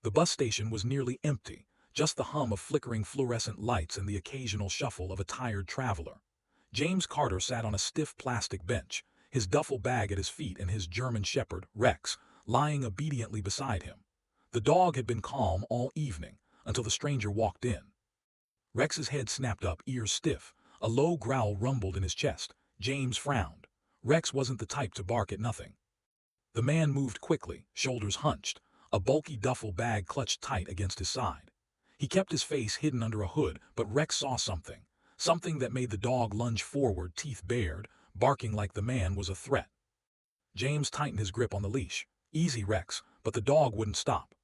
The bus station was nearly empty, just the hum of flickering fluorescent lights and the occasional shuffle of a tired traveler. James Carter sat on a stiff plastic bench, his duffel bag at his feet and his German shepherd, Rex, lying obediently beside him. The dog had been calm all evening, until the stranger walked in. Rex's head snapped up, ears stiff. A low growl rumbled in his chest. James frowned. Rex wasn't the type to bark at nothing. The man moved quickly, shoulders hunched, a bulky duffel bag clutched tight against his side. He kept his face hidden under a hood, but Rex saw something. Something that made the dog lunge forward, teeth bared, barking like the man was a threat. James tightened his grip on the leash. Easy, Rex, but the dog wouldn't stop.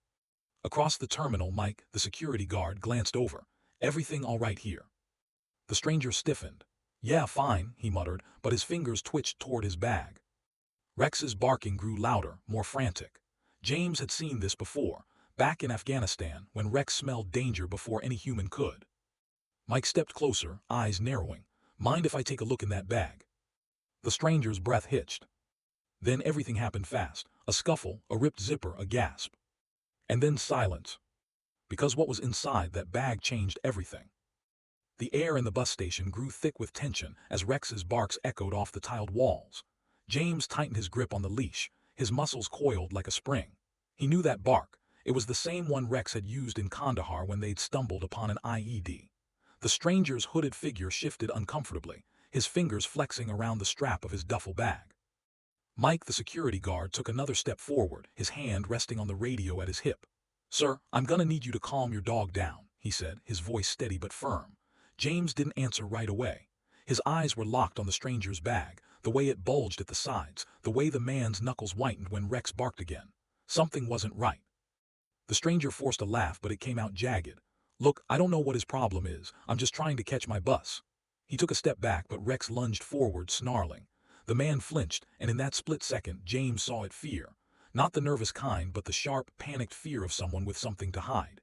Across the terminal, Mike, the security guard, glanced over. Everything all right here? The stranger stiffened. Yeah, fine, he muttered, but his fingers twitched toward his bag. Rex's barking grew louder, more frantic. James had seen this before, back in Afghanistan, when Rex smelled danger before any human could. Mike stepped closer, eyes narrowing. Mind if I take a look in that bag? The stranger's breath hitched. Then everything happened fast. A scuffle, a ripped zipper, a gasp. And then silence. Because what was inside that bag changed everything. The air in the bus station grew thick with tension as Rex's barks echoed off the tiled walls. James tightened his grip on the leash, his muscles coiled like a spring. He knew that bark. It was the same one Rex had used in Kandahar when they'd stumbled upon an IED. The stranger's hooded figure shifted uncomfortably, his fingers flexing around the strap of his duffel bag. Mike, the security guard, took another step forward, his hand resting on the radio at his hip. Sir, I'm gonna need you to calm your dog down, he said, his voice steady but firm. James didn't answer right away. His eyes were locked on the stranger's bag, the way it bulged at the sides, the way the man's knuckles whitened when Rex barked again. Something wasn't right. The stranger forced a laugh, but it came out jagged. Look, I don't know what his problem is. I'm just trying to catch my bus. He took a step back, but Rex lunged forward, snarling. The man flinched, and in that split second, James saw it: fear. Not the nervous kind, but the sharp, panicked fear of someone with something to hide.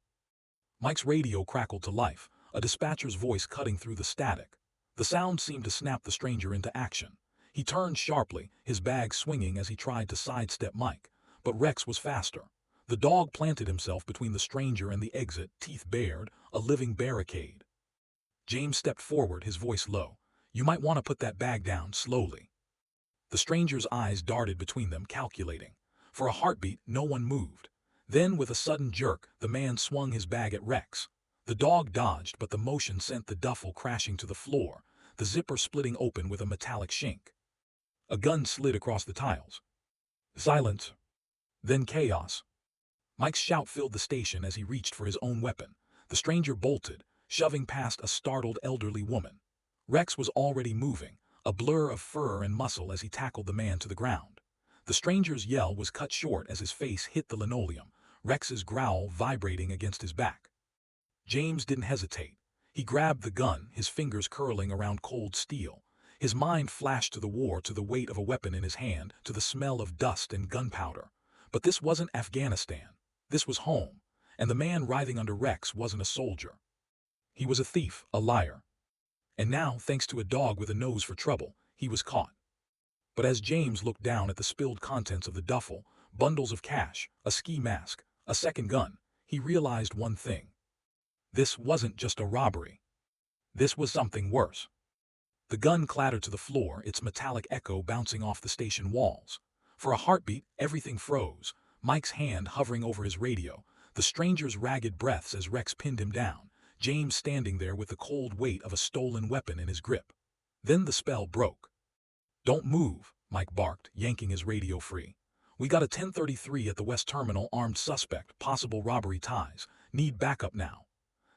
Mike's radio crackled to life, a dispatcher's voice cutting through the static. The sound seemed to snap the stranger into action. He turned sharply, his bag swinging as he tried to sidestep Mike. But Rex was faster. The dog planted himself between the stranger and the exit, teeth bared, a living barricade. James stepped forward, his voice low. You might want to put that bag down slowly. The stranger's eyes darted between them, calculating. For a heartbeat, no one moved. Then, with a sudden jerk, the man swung his bag at Rex. The dog dodged, but the motion sent the duffel crashing to the floor, the zipper splitting open with a metallic shink. A gun slid across the tiles. Silence. Then chaos. Mike's shout filled the station as he reached for his own weapon. The stranger bolted, shoving past a startled elderly woman. Rex was already moving, a blur of fur and muscle as he tackled the man to the ground. The stranger's yell was cut short as his face hit the linoleum, Rex's growl vibrating against his back. James didn't hesitate. He grabbed the gun, his fingers curling around cold steel. His mind flashed to the war, to the weight of a weapon in his hand, to the smell of dust and gunpowder. But this wasn't Afghanistan. This was home, and the man writhing under Rex wasn't a soldier. He was a thief, a liar. And now, thanks to a dog with a nose for trouble, he was caught. But as James looked down at the spilled contents of the duffel, bundles of cash, a ski mask, a second gun, he realized one thing. This wasn't just a robbery. This was something worse. The gun clattered to the floor, its metallic echo bouncing off the station walls. For a heartbeat, everything froze, Mike's hand hovering over his radio, the stranger's ragged breaths as Rex pinned him down, James standing there with the cold weight of a stolen weapon in his grip. Then the spell broke. Don't move, Mike barked, yanking his radio free. We got a 1033 at the West Terminal, armed suspect, possible robbery ties, need backup now.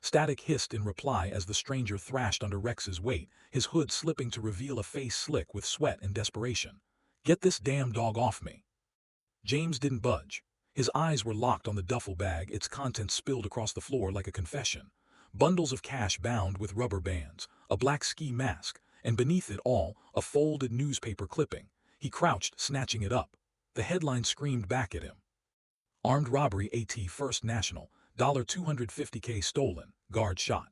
Static hissed in reply as the stranger thrashed under Rex's weight, his hood slipping to reveal a face slick with sweat and desperation. Get this damn dog off me. James didn't budge. His eyes were locked on the duffel bag, its contents spilled across the floor like a confession. Bundles of cash bound with rubber bands, a black ski mask, and beneath it all, a folded newspaper clipping. He crouched, snatching it up. The headline screamed back at him. Armed robbery at First National, $250K stolen, guard shot.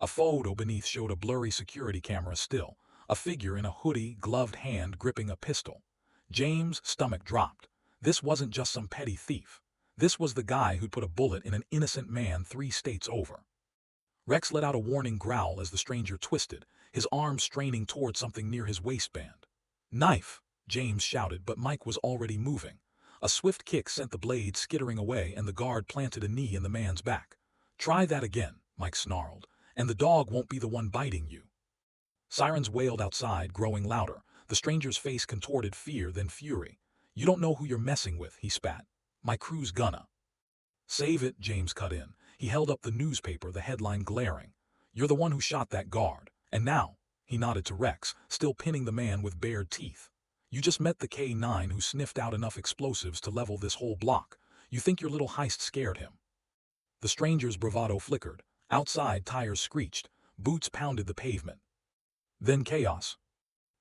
A photo beneath showed a blurry security camera still, a figure in a hoodie, gloved hand gripping a pistol. James' stomach dropped. This wasn't just some petty thief. This was the guy who'd put a bullet in an innocent man 3 states over. Rex let out a warning growl as the stranger twisted, his arm straining toward something near his waistband. "Knife!" James shouted, but Mike was already moving. A swift kick sent the blade skittering away and the guard planted a knee in the man's back. "Try that again," Mike snarled, "and the dog won't be the one biting you." Sirens wailed outside, growing louder. The stranger's face contorted fear then fury. "You don't know who you're messing with," he spat. "My crew's gonna." "Save it," James cut in. He held up the newspaper, the headline glaring. "You're the one who shot that guard. And now," he nodded to Rex, still pinning the man with bared teeth, "you just met the K-9 who sniffed out enough explosives to level this whole block. You think your little heist scared him?" The stranger's bravado flickered. Outside, tires screeched. Boots pounded the pavement. Then chaos.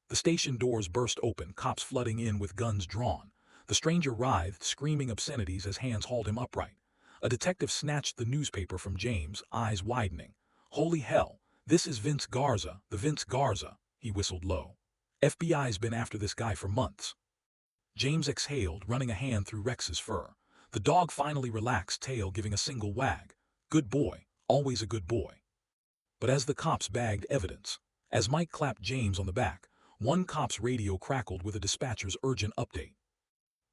The station doors burst open, cops flooding in with guns drawn. The stranger writhed, screaming obscenities as hands hauled him upright. A detective snatched the newspaper from James, eyes widening. "Holy hell, this is Vince Garza, the Vince Garza," he whistled low. "FBI's been after this guy for months." James exhaled, running a hand through Rex's fur. The dog finally relaxed, tail giving a single wag. "Good boy, always a good boy." But as the cops bagged evidence, as Mike clapped James on the back, one cop's radio crackled with a dispatcher's urgent update.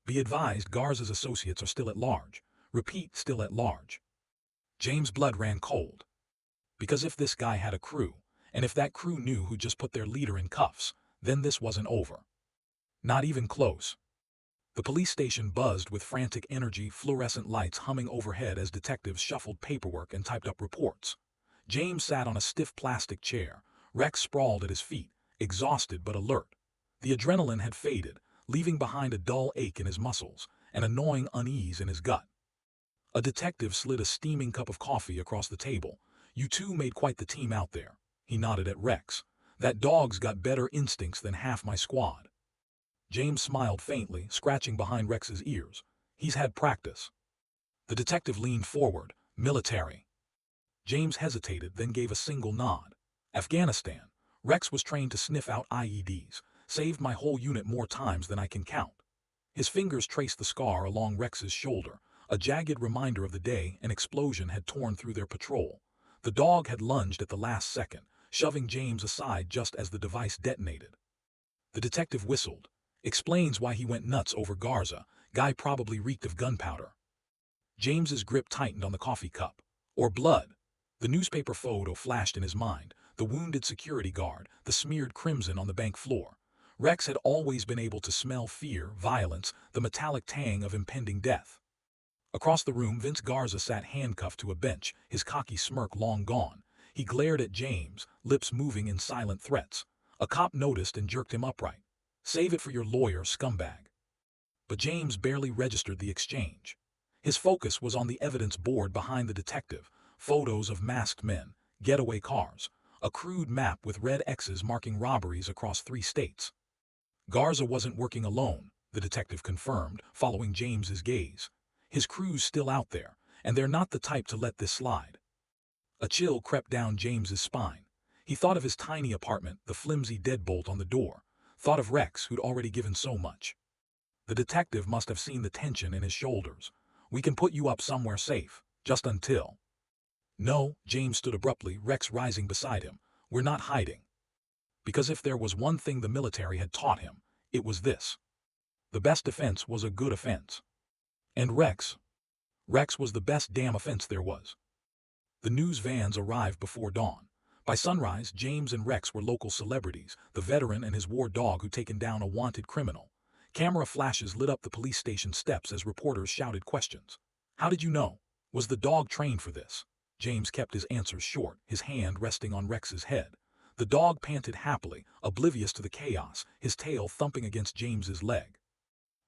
"Be advised, Garza's associates are still at large. Repeat, still at large." James' blood ran cold. Because if this guy had a crew, and if that crew knew who just put their leader in cuffs, then this wasn't over. Not even close. The police station buzzed with frantic energy, fluorescent lights humming overhead as detectives shuffled paperwork and typed up reports. James sat on a stiff plastic chair. Rex sprawled at his feet, exhausted but alert. The adrenaline had faded, leaving behind a dull ache in his muscles, an annoying unease in his gut. A detective slid a steaming cup of coffee across the table. "You two made quite the team out there." He nodded at Rex. "That dog's got better instincts than half my squad." James smiled faintly, scratching behind Rex's ears. "He's had practice." The detective leaned forward. "Military." James hesitated, then gave a single nod. "Afghanistan. Rex was trained to sniff out IEDs. Saved my whole unit more times than I can count." His fingers traced the scar along Rex's shoulder, a jagged reminder of the day an explosion had torn through their patrol. The dog had lunged at the last second, shoving James aside just as the device detonated. The detective whistled. "Explains why he went nuts over Garza. Guy probably reeked of gunpowder." James's grip tightened on the coffee cup. "Or blood." The newspaper photo flashed in his mind, the wounded security guard, the smeared crimson on the bank floor. Rex had always been able to smell fear, violence, the metallic tang of impending death. Across the room, Vince Garza sat handcuffed to a bench, his cocky smirk long gone. He glared at James, lips moving in silent threats. A cop noticed and jerked him upright. "Save it for your lawyer, scumbag." But James barely registered the exchange. His focus was on the evidence board behind the detective, photos of masked men, getaway cars, a crude map with red X's marking robberies across 3 states. Garza wasn't working alone, the detective confirmed, following James's gaze. His crew's still out there, and they're not the type to let this slide. A chill crept down James's spine. He thought of his tiny apartment, the flimsy deadbolt on the door, thought of Rex, who'd already given so much. The detective must have seen the tension in his shoulders. "We can put you up somewhere safe, just until." "No," James stood abruptly, Rex rising beside him. "We're not hiding." Because if there was one thing the military had taught him, it was this. The best defense was a good offense. And Rex was the best damn offense there was. The news vans arrived before dawn. By sunrise, James and Rex were local celebrities, the veteran and his war dog who'd taken down a wanted criminal. Camera flashes lit up the police station steps as reporters shouted questions. "How did you know? Was the dog trained for this?" James kept his answers short, his hand resting on Rex's head. The dog panted happily, oblivious to the chaos, his tail thumping against James's leg.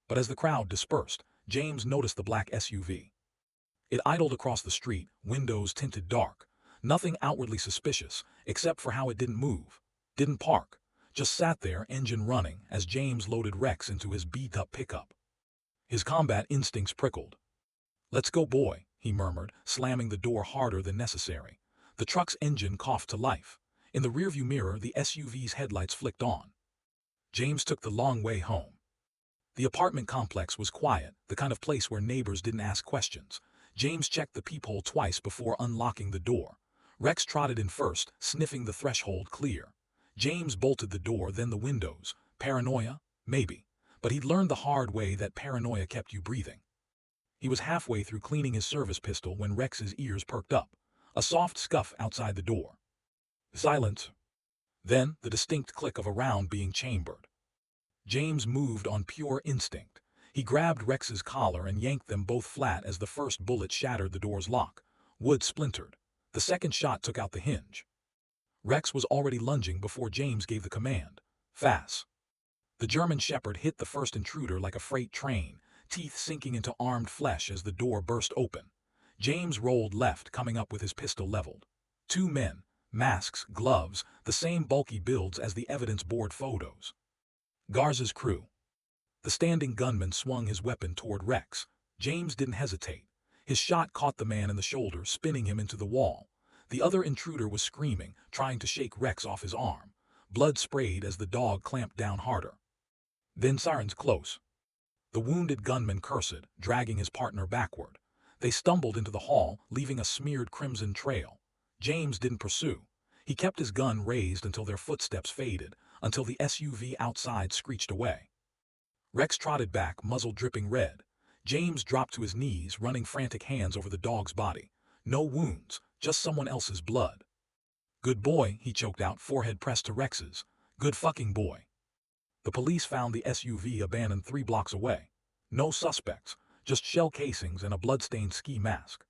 But as the crowd dispersed, James noticed the black SUV. It idled across the street, windows tinted dark. Nothing outwardly suspicious, except for how it didn't move, didn't park, just sat there, engine running, as James loaded Rex into his beat-up pickup. His combat instincts prickled. "Let's go, boy," he murmured, slamming the door harder than necessary. The truck's engine coughed to life. In the rearview mirror, the SUV's headlights flicked on. James took the long way home. The apartment complex was quiet, the kind of place where neighbors didn't ask questions. James checked the peephole twice before unlocking the door. Rex trotted in first, sniffing the threshold clear. James bolted the door, then the windows. Paranoia? Maybe. But he'd learned the hard way that paranoia kept you breathing. He was halfway through cleaning his service pistol when Rex's ears perked up. A soft scuff outside the door. Silence. Then, the distinct click of a round being chambered. James moved on pure instinct. He grabbed Rex's collar and yanked them both flat as the first bullet shattered the door's lock. Wood splintered. The second shot took out the hinge. Rex was already lunging before James gave the command. Fast. The German Shepherd hit the first intruder like a freight train, teeth sinking into armed flesh as the door burst open. James rolled left, coming up with his pistol leveled. Two men, masks, gloves, the same bulky builds as the evidence board photos. Garza's crew. The standing gunman swung his weapon toward Rex. James didn't hesitate. His shot caught the man in the shoulder, spinning him into the wall. The other intruder was screaming, trying to shake Rex off his arm. Blood sprayed as the dog clamped down harder. Then sirens close. The wounded gunman cursed, dragging his partner backward. They stumbled into the hall, leaving a smeared crimson trail. James didn't pursue. He kept his gun raised until their footsteps faded, until the SUV outside screeched away. Rex trotted back, muzzle dripping red. James dropped to his knees, running frantic hands over the dog's body. No wounds, just someone else's blood. Good boy, he choked out, forehead pressed to Rex's. Good fucking boy. The police found the SUV abandoned 3 blocks away. No suspects, just shell casings and a blood-stained ski mask.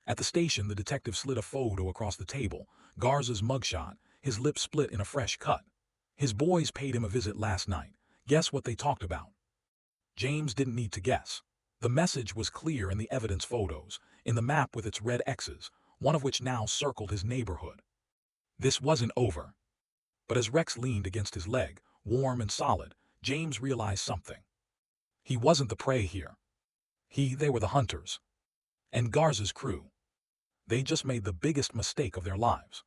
At the station, the detective slid a photo across the table, Garza's mugshot, his lips split in a fresh cut. His boys paid him a visit last night. Guess what they talked about? James didn't need to guess. The message was clear in the evidence photos, in the map with its red X's, one of which now circled his neighborhood. This wasn't over. But as Rex leaned against his leg, warm and solid, James realized something. He wasn't the prey here. They were the hunters. And Garza's crew. They just made the biggest mistake of their lives.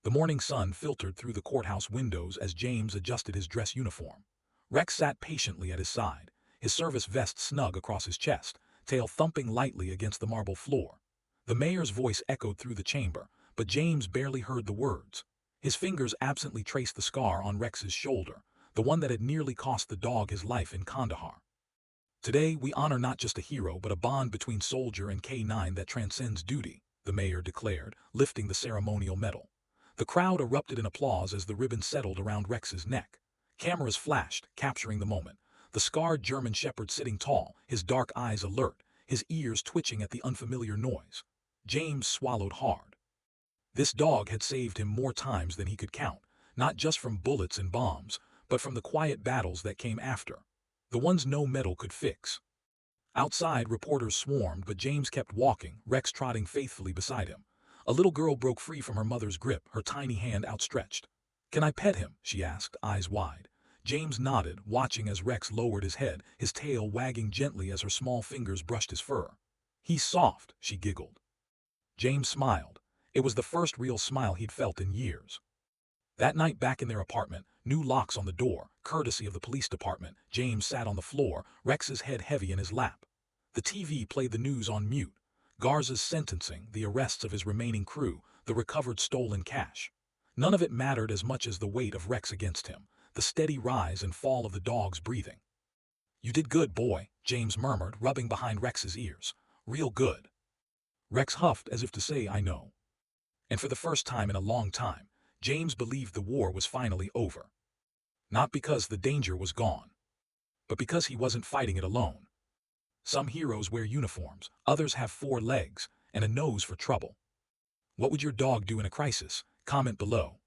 The morning sun filtered through the courthouse windows as James adjusted his dress uniform. Rex sat patiently at his side, his service vest snug across his chest, tail thumping lightly against the marble floor. The mayor's voice echoed through the chamber, but James barely heard the words. His fingers absently traced the scar on Rex's shoulder, the one that had nearly cost the dog his life in Kandahar. Today we honor not just a hero but a bond between soldier and K-9 that transcends duty, the mayor declared, lifting the ceremonial medal. The crowd erupted in applause as the ribbon settled around Rex's neck. Cameras flashed, capturing the moment. The scarred German Shepherd sitting tall, his dark eyes alert, his ears twitching at the unfamiliar noise. James swallowed hard. This dog had saved him more times than he could count, not just from bullets and bombs, but from the quiet battles that came after. The ones no medal could fix. Outside, reporters swarmed, but James kept walking, Rex trotting faithfully beside him. A little girl broke free from her mother's grip, her tiny hand outstretched. "Can I pet him?" she asked, eyes wide. James nodded, watching as Rex lowered his head, his tail wagging gently as her small fingers brushed his fur. "He's soft," she giggled. James smiled. It was the first real smile he'd felt in years. That night back in their apartment, new locks on the door, courtesy of the police department, James sat on the floor, Rex's head heavy in his lap. The TV played the news on mute. Garza's sentencing, the arrests of his remaining crew, the recovered stolen cash. None of it mattered as much as the weight of Rex against him, the steady rise and fall of the dog's breathing. "You did good, boy," James murmured, rubbing behind Rex's ears. "Real good." Rex huffed as if to say, "I know." And for the first time in a long time, James believed the war was finally over. Not because the danger was gone, but because he wasn't fighting it alone. Some heroes wear uniforms, others have 4 legs, and a nose for trouble. What would your dog do in a crisis? Comment below.